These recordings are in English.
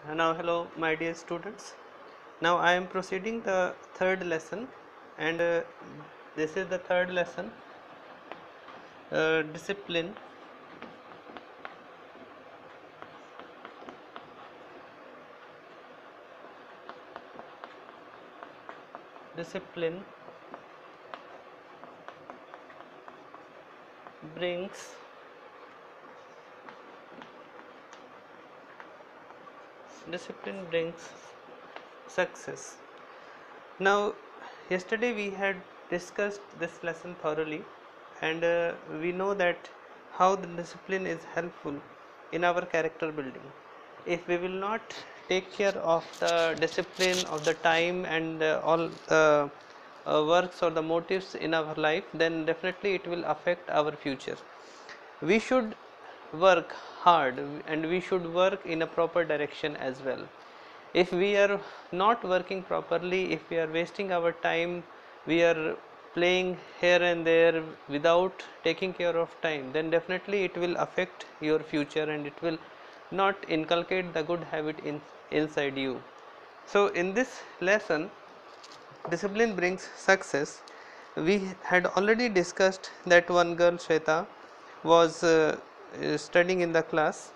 Now hello my dear students. Now I am proceeding the third lesson, and this is the third lesson, discipline. Discipline brings discipline brings success. Now yesterday we had discussed this lesson thoroughly, and we know that how the discipline is helpful in our character building. If we will not take care of the discipline of the time and all the works or the motives in our life, then definitely it will affect our future. We should work hard and we should work in a proper direction as well. If we are not working properly, if we are wasting our time, we are playing here and there without taking care of time, then definitely it will affect your future and it will not inculcate the good habit inside you. So in this lesson, discipline brings success, we had already discussed that one girl, Shweta, was studying in the class,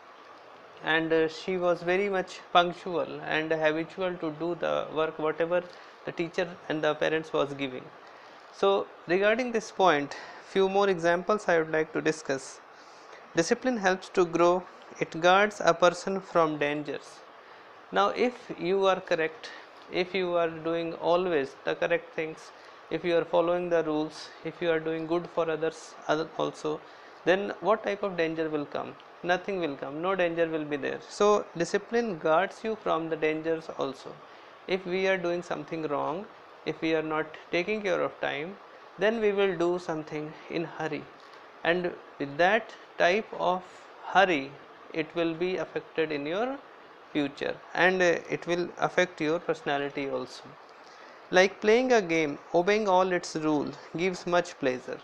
and she was very much punctual and habitual to do the work whatever the teacher and the parents was giving. So regarding this point, few more examples I would like to discuss. Discipline helps to grow, it guards a person from dangers. Now if you are correct, if you are doing always the correct things, if you are following the rules, if you are doing good for others also, then what type of danger will come? Nothing will come, no danger will be there. So discipline guards you from the dangers also. If we are doing something wrong, if we are not taking care of time, then we will do something in hurry, and with that type of hurry it will be affected in your future, and it will affect your personality also. Like playing a game, obeying all its rules gives much pleasure.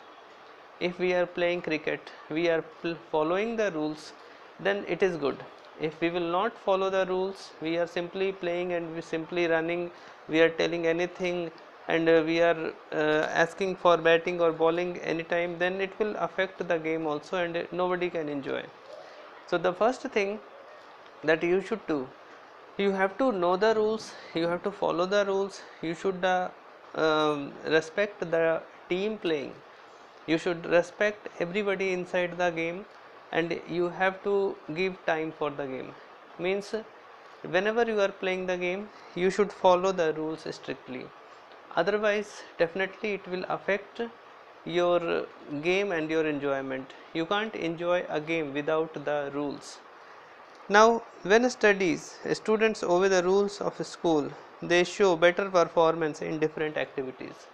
If we are playing cricket, we are following the rules, then it is good. If we will not follow the rules, we are simply playing and we simply running, we are telling anything, and we are asking for batting or bowling anytime, then it will affect the game also, and nobody can enjoy. So the first thing that you should do, you have to know the rules, you have to follow the rules, you should respect the team playing, you should respect everybody inside the game, and you have to give time for the game. Means whenever you are playing the game, you should follow the rules strictly, otherwise definitely it will affect your game and your enjoyment. You can't enjoy a game without the rules. Now, when studies, students obey the rules of school, they show better performance in different activities.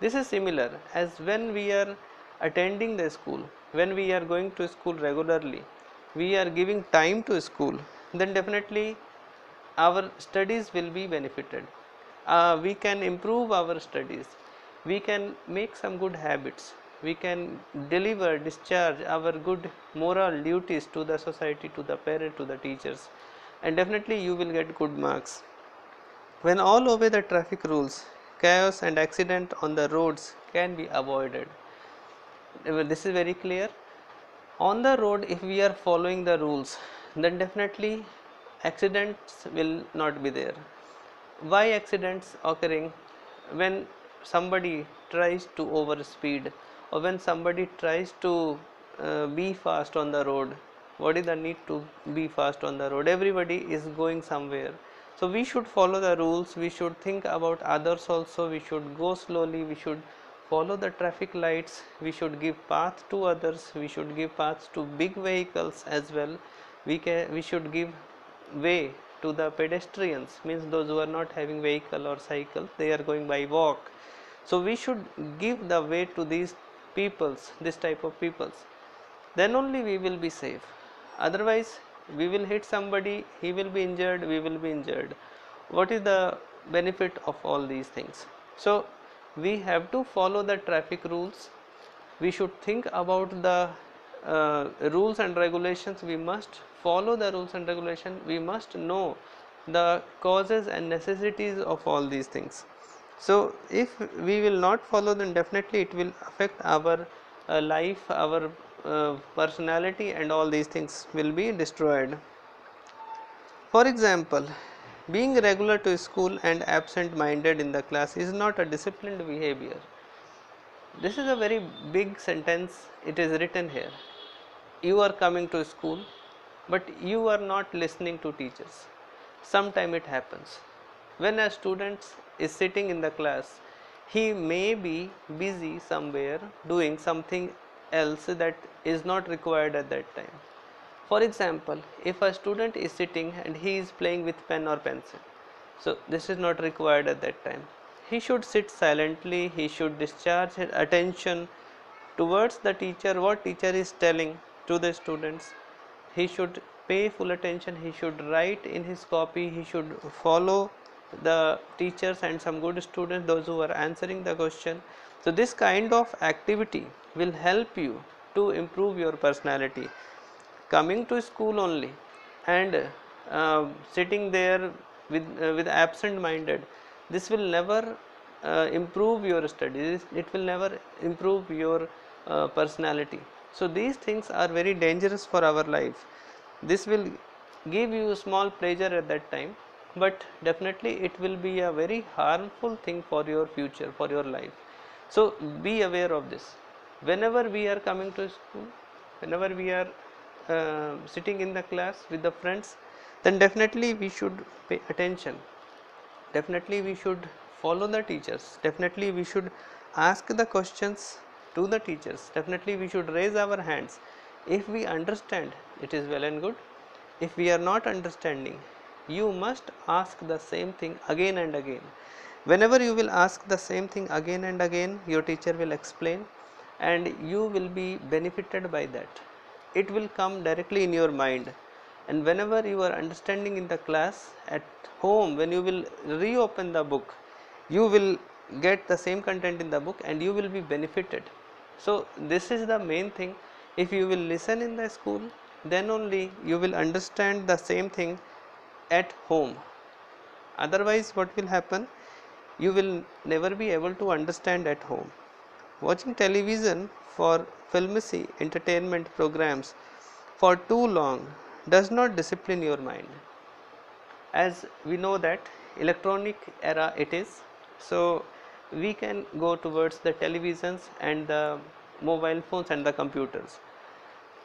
This is similar as when we are attending the school, when we are going to school regularly, we are giving time to school, then definitely our studies will be benefited. We can improve our studies, we can make some good habits, we can deliver, discharge our good moral duties to the society, to the parent, to the teachers, and definitely you will get good marks. When all obey the traffic rules, chaos and accident on the roads can be avoided. This is very clear. On the road, if we are following the rules, then definitely accidents will not be there. Why accidents occurring? When somebody tries to overspeed, or when somebody tries to be fast on the road. What is the need to be fast on the road? Everybody is going somewhere, so we should follow the rules, we should think about others also, we should go slowly, we should follow the traffic lights, we should give path to others, we should give paths to big vehicles as well. We should give way to the pedestrians, means those who are not having vehicle or cycle, they are going by walk. So we should give the way to these peoples, this type of peoples, then only we will be safe. Otherwise we will hit somebody, he will be injured, we will be injured. What is the benefit of all these things? So we have to follow the traffic rules, we should think about the rules and regulations, we must follow the rules and regulations, we must know the causes and necessities of all these things. So if we will not follow, then definitely it will affect our life, our personality, and all these things will be destroyed. For example, being regular to school and absent-minded in the class is not a disciplined behavior. This is a very big sentence. It is written here. You are coming to school, but you are not listening to teachers. Sometime it happens. When a student is sitting in the class, he may be busy somewhere doing something else that is not required at that time. For example, if a student is sitting and he is playing with pen or pencil, so this is not required at that time. He should sit silently, he should discharge his attention towards the teacher, what teacher is telling to the students. He should pay full attention, he should write in his copy, he should follow the teachers and some good students, those who are answering the question. So this kind of activity will help you to improve your personality. Coming to school only and sitting there with absent-minded, this will never improve your studies, it will never improve your personality. So these things are very dangerous for our life. This will give you small pleasure at that time, but definitely it will be a very harmful thing for your future, for your life. So be aware of this. Whenever we are coming to school, whenever we are sitting in the class with the friends, then definitely we should pay attention, definitely we should follow the teachers, definitely we should ask the questions to the teachers, definitely we should raise our hands. If we understand, it is well and good. If we are not understanding, you must ask the same thing again and again. Whenever you will ask the same thing again and again, your teacher will explain and you will be benefited by that. It will come directly in your mind, and whenever you are understanding in the class, at home when you will reopen the book, you will get the same content in the book and you will be benefited. So this is the main thing. If you will listen in the school, then only you will understand the same thing at home. Otherwise what will happen, you will never be able to understand at home. Watching television for filmy entertainment programs for too long does not discipline your mind. As we know that electronic era it is, so we can go towards the televisions and the mobile phones and the computers.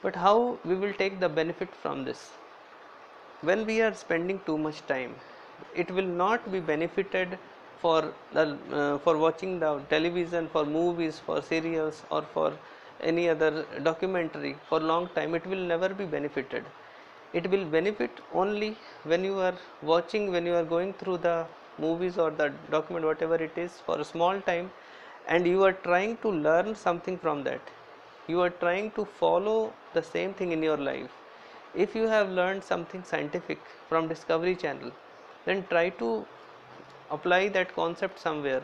But how we will take the benefit from this? When we are spending too much time, it will not be benefited for the for watching the television, for movies, for serials, or for any other documentary for long time. It will never be benefited. It will benefit only when you are watching, when you are going through the movies or the document, whatever it is, for a small time, and you are trying to learn something from that. You are trying to follow the same thing in your life. If you have learned something scientific from Discovery Channel, then try to apply that concept somewhere.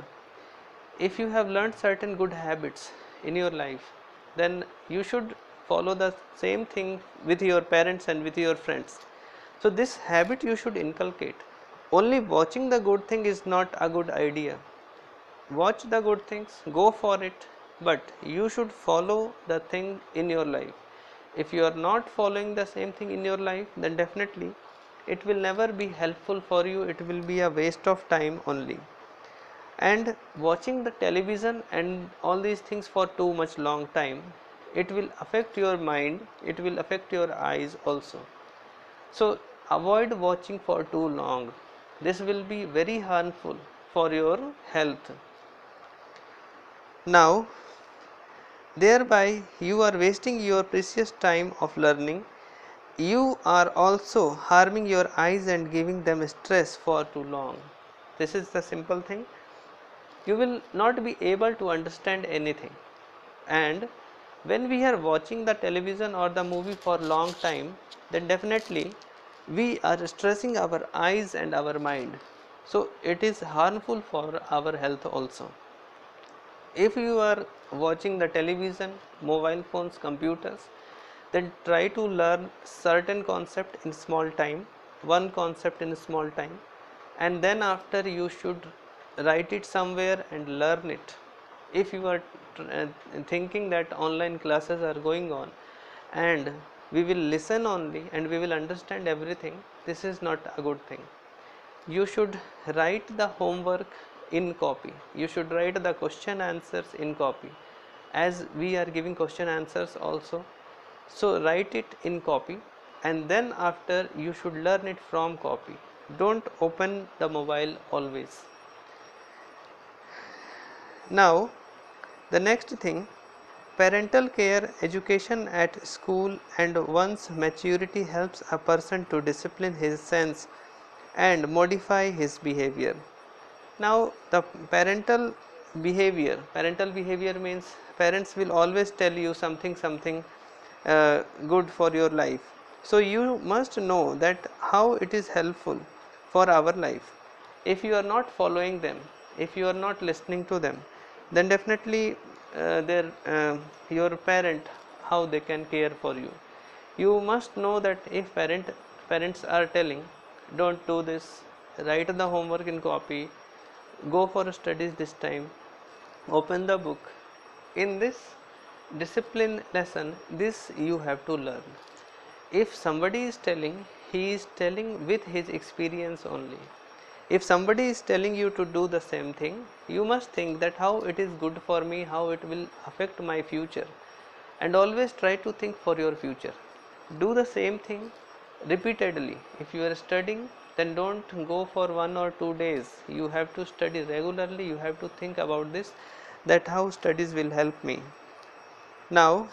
If you have learned certain good habits in your life, then you should follow the same thing with your parents and with your friends. So this habit you should inculcate. Only watching the good thing is not a good idea. Watch the good things, go for it, but you should follow the thing in your life. If you are not following the same thing in your life, then definitely it will never be helpful for you, it will be a waste of time only. And watching the television and all these things for too much long time, it will affect your mind, it will affect your eyes also. So avoid watching for too long. This will be very harmful for your health. Now, thereby you are wasting your precious time of learning. You are also harming your eyes and giving them stress for too long. This is the simple thing. You will not be able to understand anything. And when we are watching the television or the movie for long time, then definitely we are stressing our eyes and our mind. So it is harmful for our health also. If you are watching the television, mobile phones, computers, then try to learn certain concept in small time, one concept in small time, and then after you should write it somewhere and learn it. If you are thinking that online classes are going on and we will listen only and we will understand everything, this is not a good thing. You should write the homework in copy, you should write the question answers in copy, as we are giving question answers also. So write it in copy, and then after you should learn it from copy. Don't open the mobile always. Now the next thing, parental care education at school and one's maturity helps a person to discipline his sense and modify his behavior. Now the parental behavior means parents will always tell you something good for your life. So you must know that how it is helpful for our life. If you are not following them, if you are not listening to them, then definitely your parent, how they can care for you. You must know that if parents are telling don't do this, write the homework in copy, go for studies this time, open the book, in this discipline lesson, this you have to learn. If somebody is telling, he is telling with his experience only. If somebody is telling you to do the same thing, you must think that how it is good for me, how it will affect my future, and always try to think for your future. Do the same thing repeatedly. If you are studying, then don't go for 1 or 2 days. You have to study regularly. You have to think about this, that how studies will help me. Now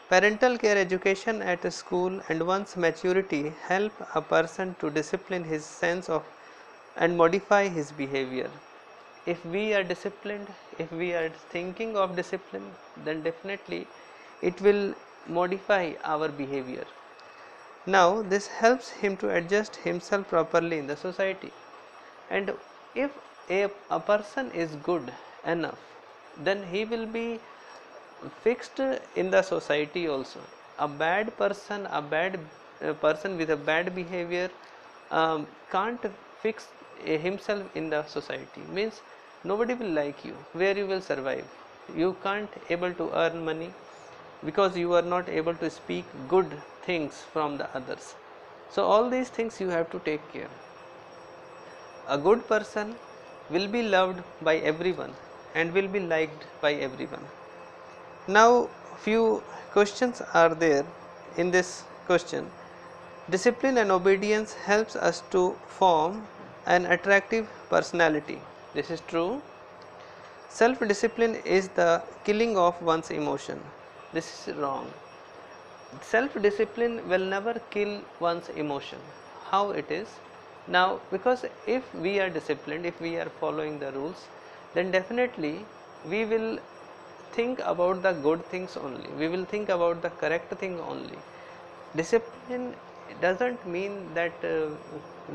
parental care education at a school and one's maturity help a person to discipline his sense of and modify his behavior. If we are disciplined, if we are thinking of discipline, then definitely it will modify our behavior. Now this helps him to adjust himself properly in the society. And if a person is good enough, then he will be fixed in the society also. A bad person, a person with a bad behavior can't fix himself in the society. Means nobody will like you. Where you will survive? You can't able to earn money because you are not able to speak good things from the others. So all these things you have to take care. A good person will be loved by everyone and will be liked by everyone. Now few questions are there in this question. Discipline and obedience helps us to form an attractive personality. This is true. Self-discipline is the killing of one's emotion. This is wrong. Self-discipline will never kill one's emotion. How it is? Now because if we are disciplined, if we are following the rules, then definitely we will think about the good things only. We will think about the correct thing only. Discipline doesn't mean that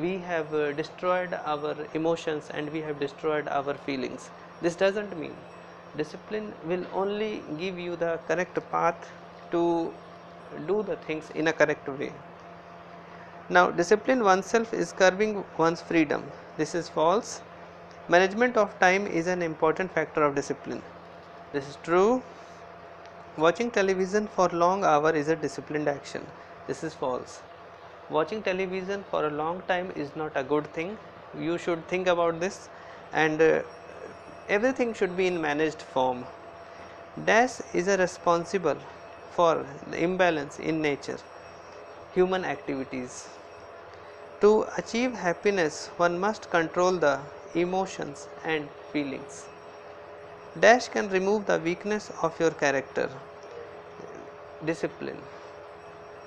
we have destroyed our emotions and we have destroyed our feelings. This doesn't mean. Discipline will only give you the correct path to do the things in a correct way. Now discipline oneself is curbing one's freedom. This is false. Management of time is an important factor of discipline. This is true. Watching television for long hour is a disciplined action. This is false. Watching television for a long time is not a good thing. You should think about this, and everything should be in managed form. Dash is a responsible for the imbalance in nature, human activities. To achieve happiness, one must control the emotions and feelings. Dash can remove the weakness of your character. Discipline.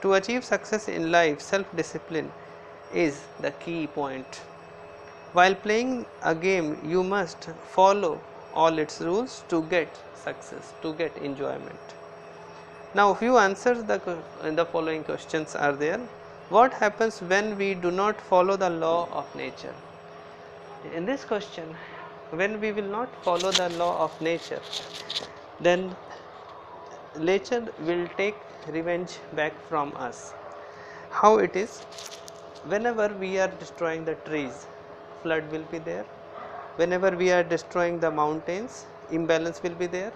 To achieve success in life, self-discipline is the key point. While playing a game, you must follow all its rules to get success, to get enjoyment. Now, few answers in the following questions are there. What happens when we do not follow the law of nature? In this question, when we will not follow the law of nature, then nature will take revenge back from us. How it is? Whenever we are destroying the trees, flood will be there. Whenever we are destroying the mountains, imbalance will be there.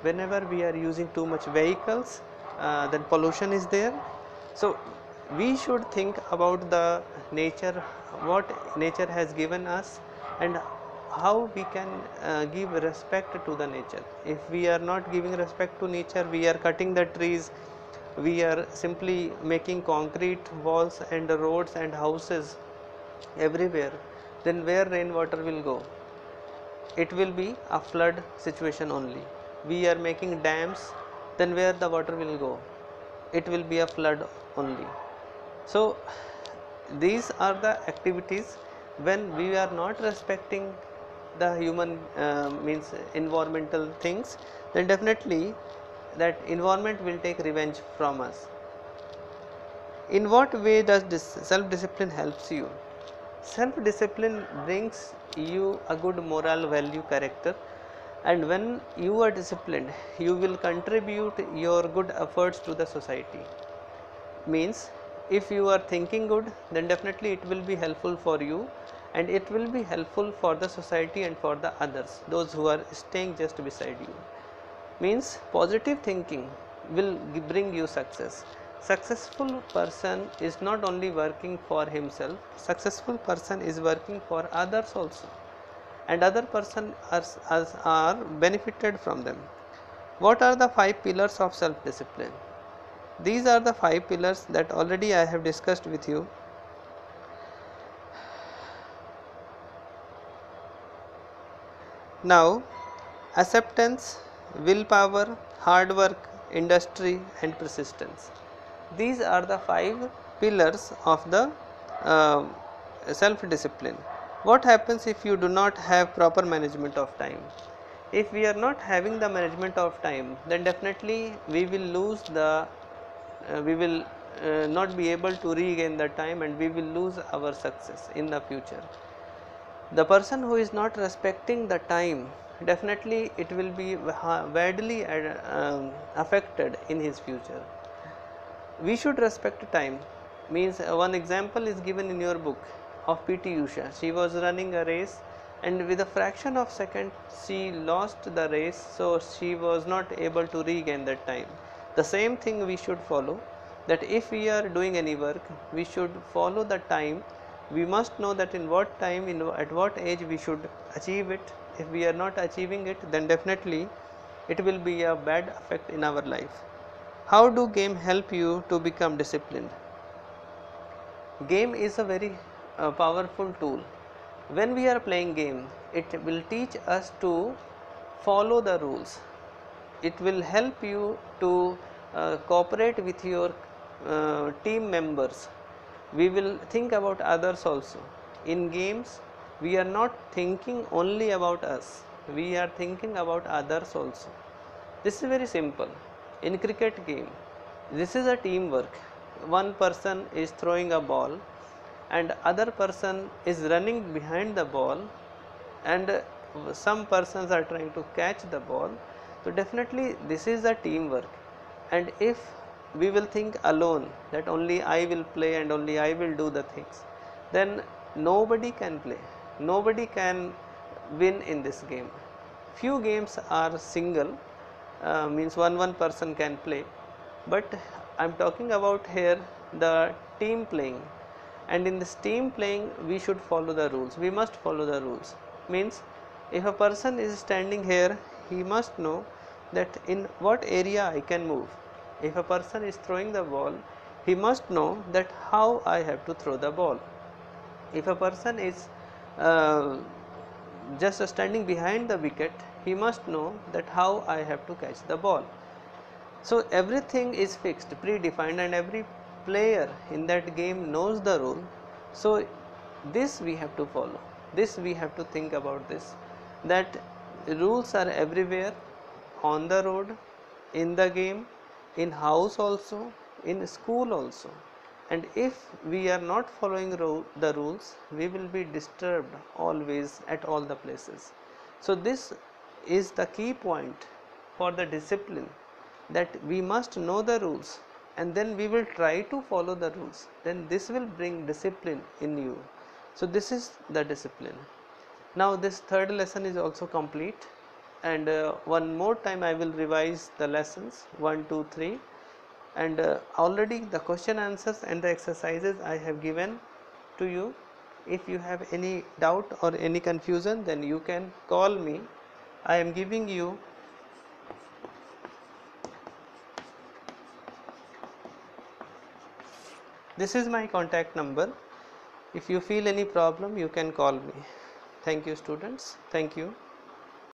Whenever we are using too much vehicles, then pollution is there. So we should think about the nature, what nature has given us, and how we can give respect to the nature. If we are not giving respect to nature, we are cutting the trees, we are simply making concrete walls and roads and houses everywhere, then where rainwater will go? It will be a flood situation only. We are making dams, then where the water will go? It will be a flood only. So these are the activities. When we are not respecting the human means environmental things, then definitely that environment will take revenge from us. In what way does this self discipline helps you? Self discipline brings you a good moral value character, and when you are disciplined, you will contribute your good efforts to the society. Means if you are thinking good, then definitely it will be helpful for you, and it will be helpful for the society and for the others, those who are staying just beside you. Means positive thinking will bring you success. Successful person is not only working for himself, successful person is working for others also, and other person are benefited from them. What are the 5 pillars of self discipline? These are the 5 pillars that already I have discussed with you. Now, acceptance, willpower, hard work, industry, and persistence. These are the 5 pillars of the self discipline. What happens if you do not have proper management of time? If we are not having the management of time, then definitely we will lose the we will not be able to regain the time, and we will lose our success in the future. The person who is not respecting the time, definitely it will be badly affected in his future. We should respect time. Means one example is given in your book of PT Usha. She was running a race, and with a fraction of second she lost the race, so she was not able to regain that time. The same thing we should follow, that if we are doing any work, we should follow the time. We must know that in what time, at what age we should achieve it. If we are not achieving it, then definitely it will be a bad effect in our life. How do game help you to become disciplined? Game is a very powerful tool. When we are playing game, it will teach us to follow the rules. It will help you to cooperate with your team members. We will think about others also. In games, we are not thinking only about us, we are thinking about others also. This is very simple. In cricket game, this is a teamwork. One person is throwing a ball, and other person is running behind the ball, and some persons are trying to catch the ball. So definitely this is a teamwork. And if we will think alone that only I will play and only I will do the things, then nobody can play, nobody can win in this game. Few games are single, means one person can play, but I am talking about here the team playing. And in this team playing, we should follow the rules, we must follow the rules. Means if a person is standing here, he must know that in what area I can move. If a person is throwing the ball, he must know that how I have to throw the ball. If a person is just standing behind the wicket, he must know that how I have to catch the ball. So everything is fixed, predefined, and every player in that game knows the rule. So this we have to follow, this we have to think about this, that rules are everywhere, on the road, in the game, in house also, in school also. And if we are not following the rules, we will be disturbed always at all the places. So this is the key point for the discipline. that we must know the rules and then we will try to follow the rules, then this will bring discipline in you. So this is the discipline. Now this third lesson is also complete, and one more time I will revise the lessons 1, 2, 3, and already the question answers and the exercises I have given to you. If you have any doubt or any confusion, then you can call me. I am giving you this is my contact number. If you feel any problem, you can call me. Thank you, students. Thank you.